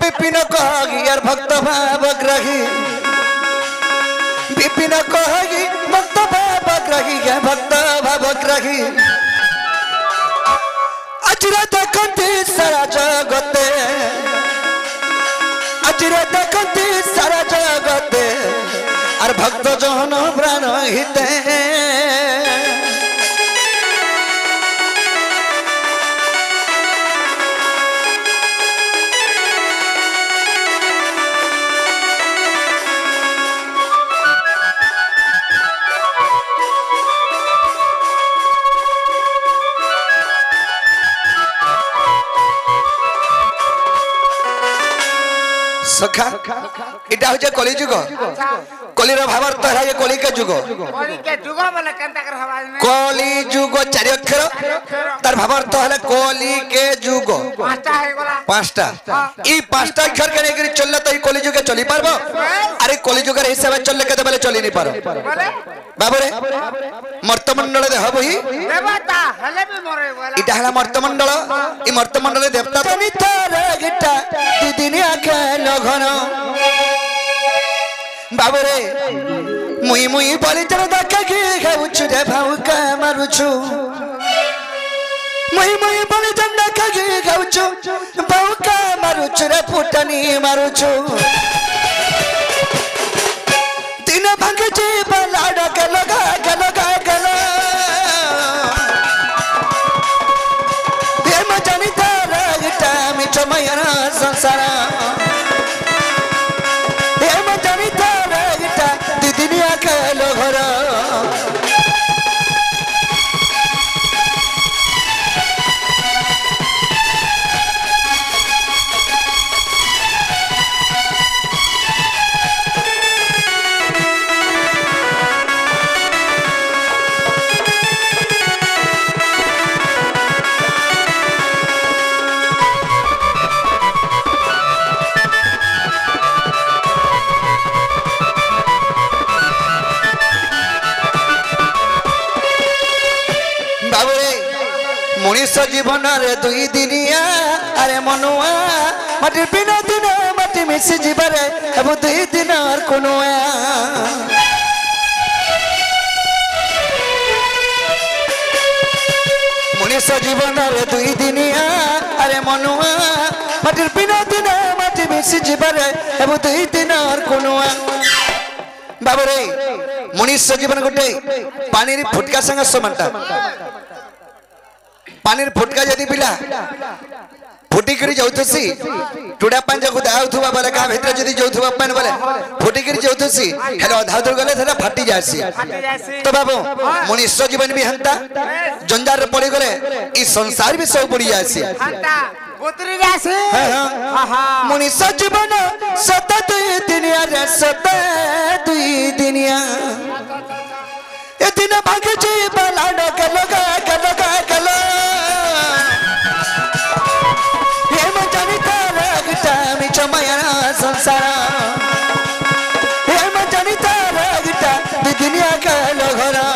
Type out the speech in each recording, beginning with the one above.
विपिन कही यार भक्त भावग्राही विपिन कही भक्त भावग्राही है भक्त भावग्राही अजरा देखती सारा जगते अजरा देखती सारा जगते और भक्त जन प्राण हिते सखा इटा हो कली जुग कली भावार्थ है ये कली के जुग कली जुग 4 अक्षर तार भावार्थ है कली के जुग 5टा ई 5टा अक्षर के लेकर चलले तो ई कली जुग चली पारबो अरे कली जुग रे हिसाब चलले केते बेले चली नहीं पारो बाबू रे मर्तमंडल देह बही देवता हले भी मरे बोला इटा हला मर्तमंडल ई मर्तमंडल देवता तनी तारा गिटा दिदिनी आखेल घन बाबू रे मुई मुई बोली चलो धक्का की खाऊछु रे भाउका मारुछु मुई मुई बोली चलो धक्का की खाऊछु भाउका मारुछु रे फुटनी मारुछु दिन भांगे जी बलाड़ा के लगा ये मजानी तारा गिटा मिठो मयना संसार दुनिया के लोहर मनुष्य जीवन रे 2 दिनिया अरे मनुआ माटी बिना दिन माटी मिसी जीवरे अब 2 दिन और कोनुआ मनुष्य जीवन रे 2 दिनिया अरे मनुआ माटी बिना दिन माटी मिसी जीवरे अब 2 दिन और कोनुआ बाबू रे मनुष्य जीवन गोटे पानी री फुटका संग समानता पानी फुटका जदि पिला फुटी करी जाउथसी टुडा पांजा को दाउथुबा बले का भीतर जदि जाउथुबा पान बले फुटी करी जाउथसी हेलो आधा दूर गले थरा फाटी जासी तो बाबू मनुष्य जीवन भी हंता जंजार रे पड़ी गले ई संसार भी सब पड़ी जासी हंता उतरी जासी मनुष्य जीवन सत 2 दिनिया रे सत 2 दिनिया ए दिन भागे जी बलाडो के लगा संसार हे मजानी तारा गिटा दुनिया का लोहरा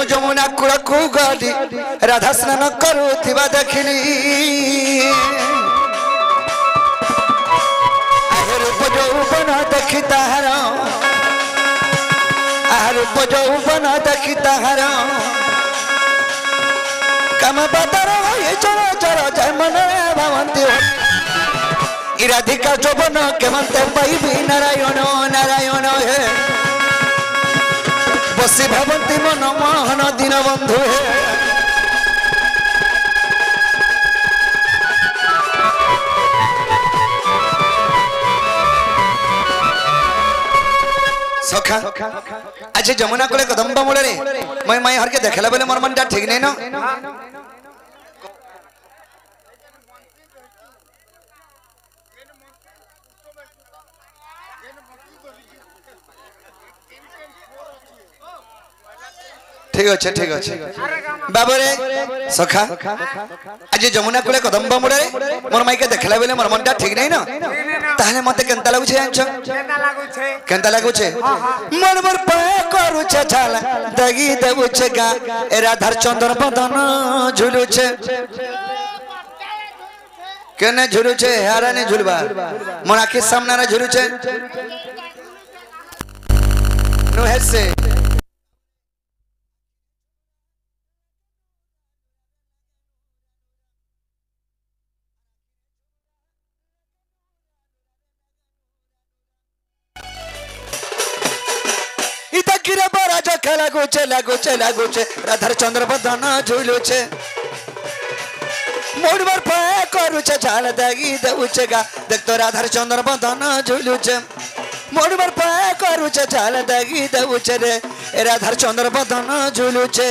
जमुना कूड़ा को गली राधा स्नान करुवा देखिली रूप यौवन देखी ताहार रूप यौवन देखी ताहार काम बदर चर चर जय मन भावंती राधिका यौवन केमंते पाइबी नारायण नारायण हे बसी भावंती मन मोहन दिन बंधु हे सखा आज जमुना कोले कदम्बा मूल मैं माई हर के देखला बोले मोर मन ठीक नहीं न ठीक अच्छे ठीक अच्छे बाबू रे सखा आज जमुना कूले कदम्ब मुड़े मोर माइके देखला बेले मोर मनटा ठीक नहीं ना ताहले मते केनता लागु छे जानछ केनता लागु छे मन मोर पाए करू छे छाला दगी देबु छे गा ए राधार चंद्र बदन झुलु छे केने झुलु छे हारा ने झुलबा मोर आखि सामने रे झुलु छे नो हेसे किरे बरा जो लागू छे राधार चंद्र बदन झुलु छे मोड़वर पाए करू छे झाल दागी देउ छे गा देख तो राधार चंद्र बदन झुलु छे मोड़वर पाए करू छे झाल दागी देउ छे रे राधार चंद्र बदन झुलु छे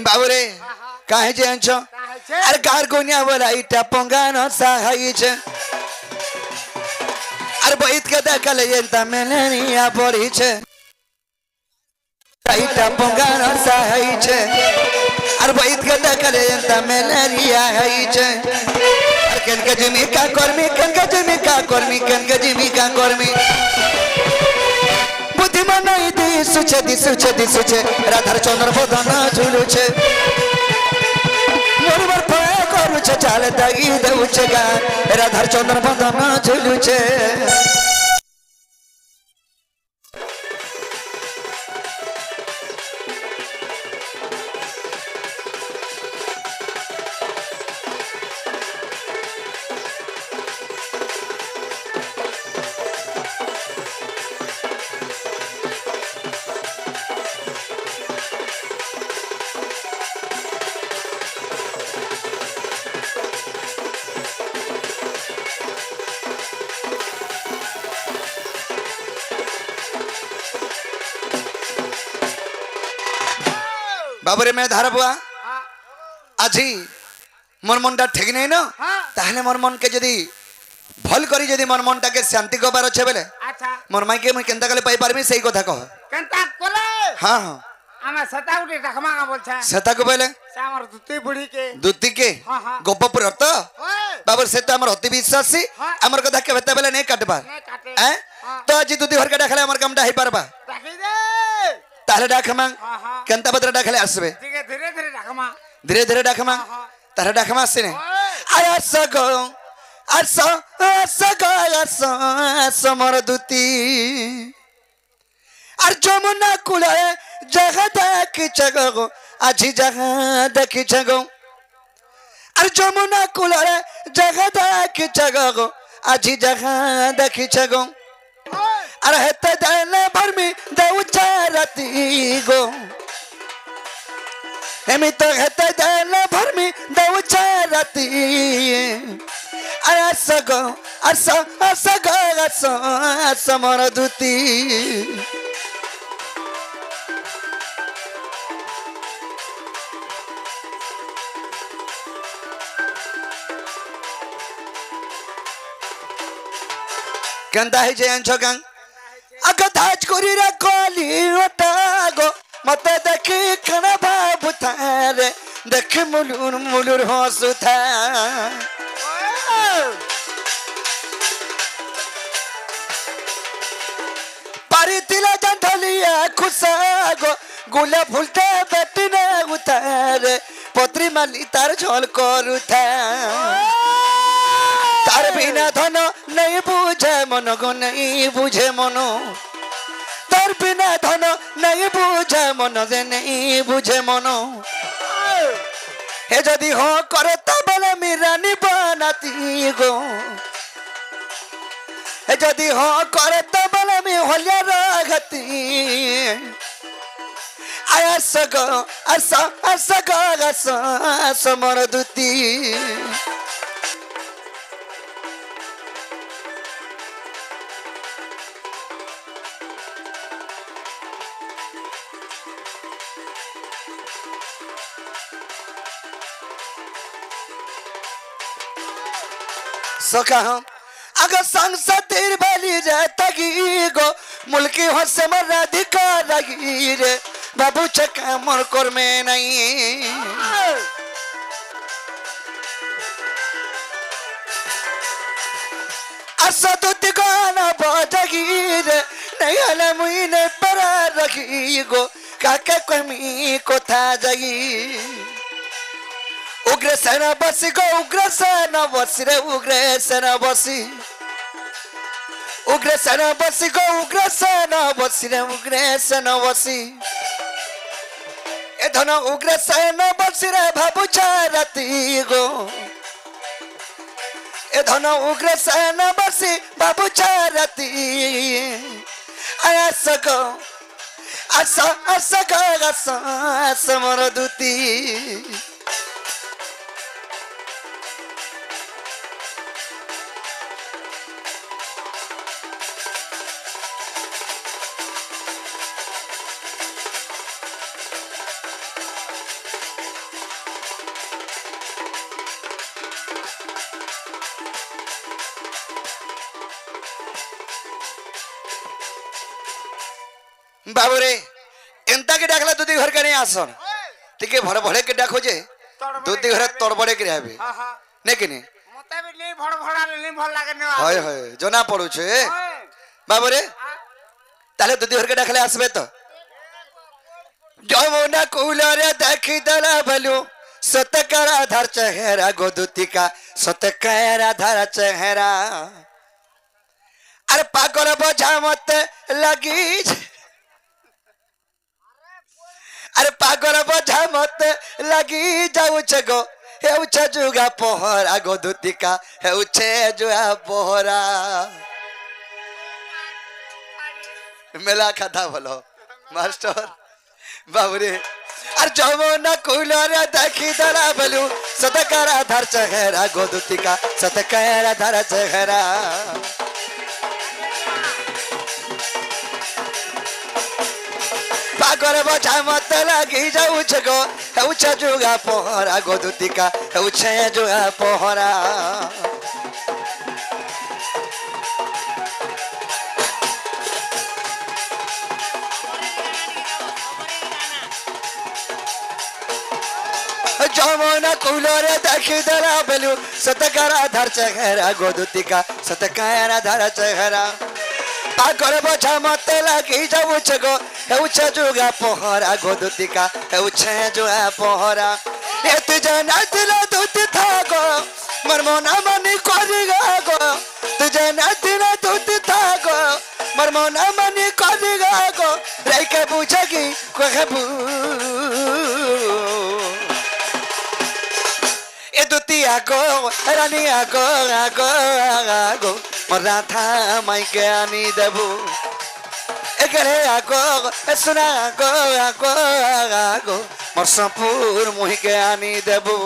बाबूरे काहे जे अंछ अरे कार कोनिया बोला इटा पंगानो सहाई छे अरे बैठ के देखले एंता मेलेनिया पड़ी छे इटा पंगानो सहाई छे अरे बैठ के देखले एंता मेलेनिया हई छे अरे केनके जिमी का कर्मी केनके जिमी का कर्मी केनके जिमी का कर्मी बुद्धिमान दिसुचे राधार चंद्र बदन झुलु छे मोरवर पाए करू छे चाल दागी देउ छे गा राधार चंद्र बदन झुलु छे बाबरे मैं धारा बुआ आजी मोर मनटा ठीक नहीं ना ताहले मोर मन के जदी भल करी जदी मोर मनटा के शांति को बार अच्छे बेले अच्छा मोर माई के मैं केनता कले पाई पारबी सही कथा कह केनता कोले हां हां आमे सता उठी रखमा का बोलछा सता को बेले से हमर दुत्ती के गोपपुर तो बाबर से तो हमर अति विश्वासी हमर कथा के बेता बेले नहीं काटबा हैं तो आज दुदी भर के देखले हमर कामटा हे पारबा देखि दे ताहले डाखमा केनता बदरा डाखले आसबे धीरे धीरे डाखमा तारा डाखमा आसने आया सगो समर दुती আর যমুনা কুলে জায়গা দেখিছে গো আজি জায়গা দেখিছে গো আর যমুনা কুলে জায়গা দেখিছে গো আজি জায়গা দেখিছে গো আর হেতে দেলে ভরমি দেউছে রাতি গো এমি তো হেতে দেলে ভরমি দেউছে রাতি আর সগো সমর দুতি केनता है जे अंछ गां अगधाज करी रे कली ओटागो मते देखि खना बाबू थारे देख मुलुर मुलुर हंसु था पारी तिला जंधलिया खुसागो गुला फुलते बेटिने उतारे पत्री माली तार झोल करू था तार बिना धन नहीं बुझे मन गो नहीं बुझे मनो तार बिना धन नहीं नहीं बुझे मन जे नहीं बुझे मन हे जदि हो करे तबले मिरानी बनाती गो हे जदि हो करे तबले मी होलिया रागती आया सगो आसा समर दुती सका हम अगर संसदीर भली तगी गो मुल्की हसे मराधिकार लगी रे बाबू चका मोर कर में नहीं असदुत गाना बजगी रे नहीं हले मुई ने परा रखी गो काके कमी कोथा जगी उग्र सेना बसी गो उग्र सेना बसी रे उग्र सेना बसी उग्र सेना बसी गो उग्र सेना बसी रे उग्र सेना बसी ए धन उग्र सेना बसी रे भाबु चारती गो ए धन उग्र सेना बसी बाबू चारती आया सको आसा का समर दुती बाबूरे एंता के डाकला दूधी घर के नहीं आसन टिके भड़ भड़े के डाको जे दूधी घर तड़बड़े के रहबे नहीं कि नहीं मते भी नहीं भड़ भड़ा नहीं भल लागे ने हाय हाय जना पड़ू छे बाबूरे ताले दूधी घर के डाकले आसबे तो जमुना कूलरे देखी दला भलू सतकरा धर चेहरा गोदुती का सतकरा धर चेहरा अरे पागल बोझा मत लगी अरे पागल बोझा मत लगी जाऊ गो हे जुगा पोहरा गोदुतिका हे जुआ पोहरा मेला कथा बोलो मास्टर बाबूरे अरे जमुना कूलरे देखी दला बोलू सतकरा धर चेहरा गोदुतिका सतकरा धर चेहरा पागल बोझा मत लगी जाऊ गो हे जुगा पोहरा गोदुतिका हे जुआ पोहरा जमुना कूलरे देखी दला बेलू सतकरा धर चेहरा गोदुतिका सतकरा धर चेहरा पागल बोझा मत लगी जाऊ गो हे जुगा पोहरा गोदुतिका हे जुआ पोहरा ए तुझे ना दिला दूध था गो मरमोना मनी कोरी गो तुझे ना दिला दूध था गो मरमोना मनी कोरी गो रे के पूछेगी कहबू ए दुतिया गो रानिया गो गो गो मरा था माई के आनी देबू ए करे आगो ए सुना गो गो गो मोर सपूर मुहि के आनी देबू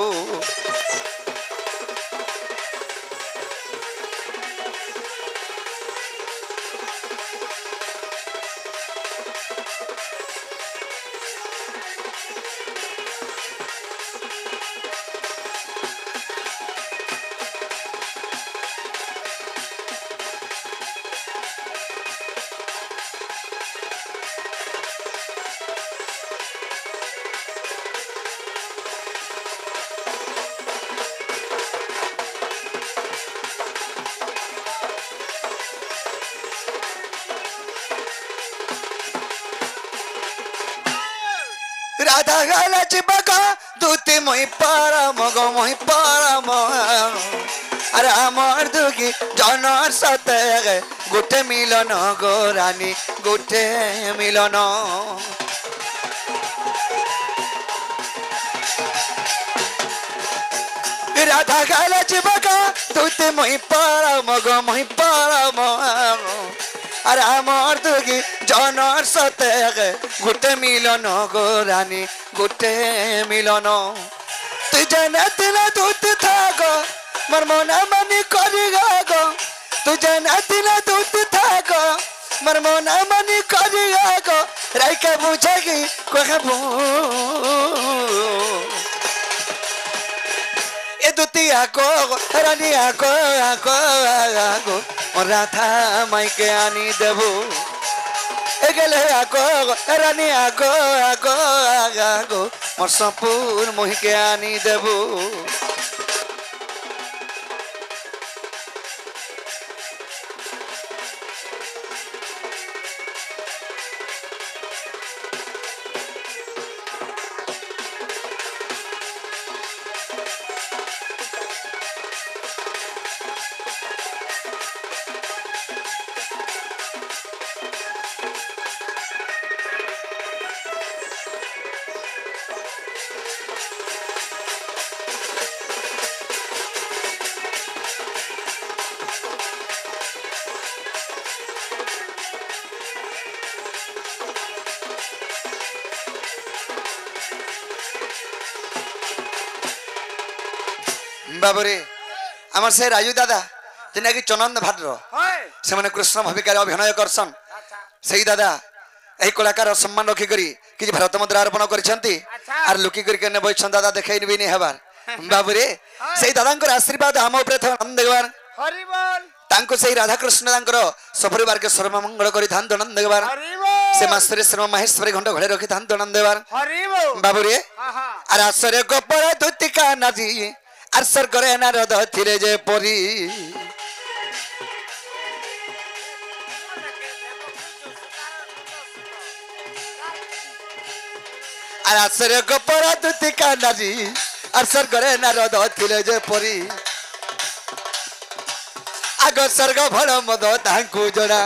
राधा गाला चिपका दूती मोहि पारा मगो मोहि पारा अरे आमर दुगी जनर सते गुटे मिलन गो रानी गुटे मिलन राधा गाले जीवका तुते मोहि पारा मग मोहि पारा मग अरे आमर दुगी जनर सते गुटे मिलन गो रानी गुटे मिलन तुई जाना तिला दूत था गो मोर मना मानी करी गो तुई जाना तिला दूत था गो मोर मना मानी करी गो राइका बुझेगी कहबू ए दुतिया को रानिया को राधा माई के आनी देबू ए गले आको रानिया को मोर सपूर मोहि के आनी देबू बाबरे आमर से राजू दादा जिना कि चनंद भाद्र से माने कृष्ण भूमिकार अभिनय करसन सही दादा एही कलाकार सम्मान रखी करी कि भारत मुद्रा अर्पण करिसंती आर लुकी करी केने बैठन दादा देखाई भी नहीं हेबार बाबरे सही दादांकर आशीर्वाद हम ऊपर थ नंद देवार हरि बोल तांको सही राधा कृष्ण तांकर सपरिवार के सर्व मंगल करी थान नंद देवार हरि बोल से मास्टर श्रम महेश्वरी घंटा घरे रखी थान नंद देवार हरि बोल बाबरे आहा आर आसरे गोपर दुतिका नाजी आसर करे नारद थिरे जे परी आर आसरे गोपर दुतिका नाजी आसर करे नारद थिरे जे परी आग स्वर्ग भल मद तांकु जड़ा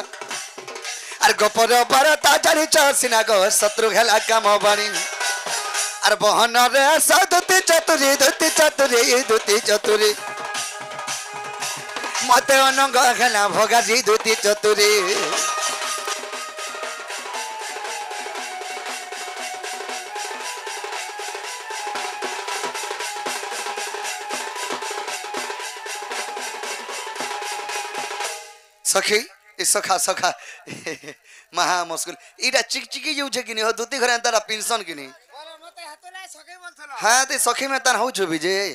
आर गोपर बरता जानी सिना गो शत्रु हेला काम बाणी आर बहन रे दुति चतुरी मते अनंग खेला भगाजी दुति चतुरी सखी सखा सखा महा मुश्किल इटा चिकचिकी जो कि हो दुति घरे तारा पेंशन कि नहीं हाँ ते सखी में तन हो जो विजय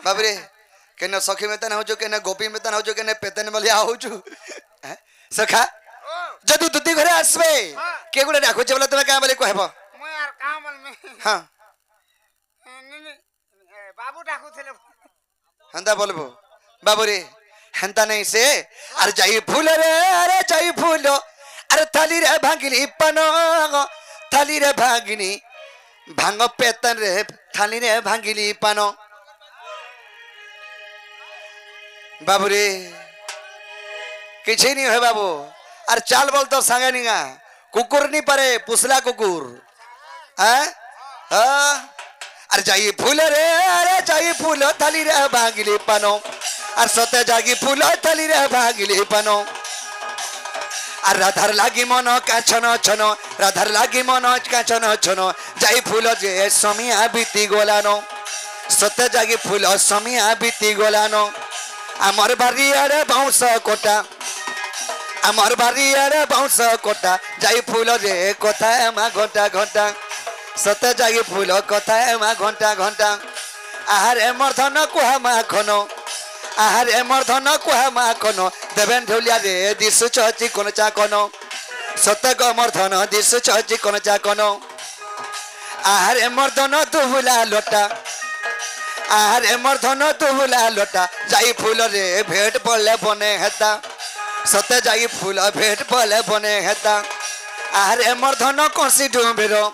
बाबरे केने सखी में तन हो जो केने गोपी में तन हो जो केने पेतन बलिया हो जो सखा जदु दुति घरे आसबे के गुडे डाको चबला तमे का बोले कहबो मैं यार काम में हां बाबू डाकू थे हंदा बोलबो बाबरे हंता नहीं से अरे जाई फूल रे अरे जाई फूल अरे थाली रे भांगिनी पनो थाली रे भांगिनी भांग पेतन रे थाली रे भांगिली पानो बाबू रे किसी नहीं है बाबू अरे चाल बोल तो सांगे नहीं गा कुकुर नहीं परे पुसला कुकुर अरे जाई फूल रे अरे जाई फूल थाली रे भांगिली पानो अरे सते जागी फूल थाली रे भांगिली पानो আর রাধার লাগি মন কাছন ছন রাধার লাগি মন কাছন ছন যাই ফুল যে সমিয়া বিতি গলানো সতে জাগি ফুল সমিয়া বিতি গলানো আমার বাড়ি আরে বাউঁশ কোটা আমার বাড়ি আরে বাউঁশ কোটা যাই ফুল যে কথায় মা ঘন্টা ঘন্টা সতে জাগি ফুল কথায় মা ঘন্টা ঘন্টা আহারে মর্ধন কুহা মা খনো आहारे मर्धन कुहा माखन देवेन ढोलिया रे दिसु चची कोन चाकन सतक मर्धन दिसु चची कोन चाकन आहारे मर्धन दुहुला लोटा आहारे मर्धन दुहुला लोटा जाई फूल रे भेट पड़ले बने हेता सते जाई फूल भेट पड़ले बने हेता आहारे मर्धन कोसी डुमेरो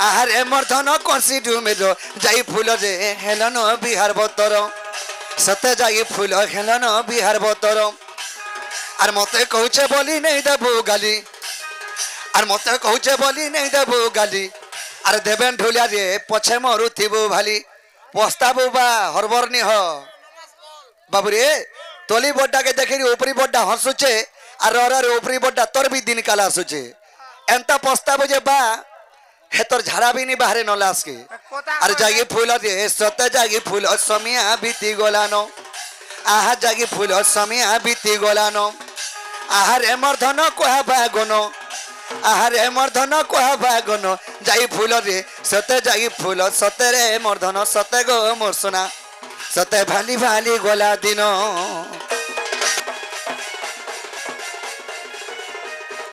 आहारे मर्धन कोसी डुमेरो जाई फूल रे हेलन बिहार बतर सते जाई फूल खेलन बिहार बतर आर मते कहूचे बोली नहीं देबू गाली आर मते कहूचे बोली नहीं देबू गाली आर देवेन ढोलिया रे पछे मरुथिबू भाली पस्ताबो बा हरबरनी हो बाबू रे तोली बड्डा के देखी ऊपरी बड्डा हसुचे और रे ऊपरी बड्डा तोर भी दिन काला हसुचे एंता पस्ताबो जे बा हे तोर झाड़ा भी नहीं बाहरे न लास के अरे जागी फूल रे सत जागी फूल समिया बीती गलानो आहा जागी फूल समिया बीती गलानो आहारे मर्धन कोहा बागनो आहारे मर्धन कोहा बागनो जाई फूल रे सते जागी फूल सते रे मर्धन सते गो मोर सोना सते भाली भाली गला दिनो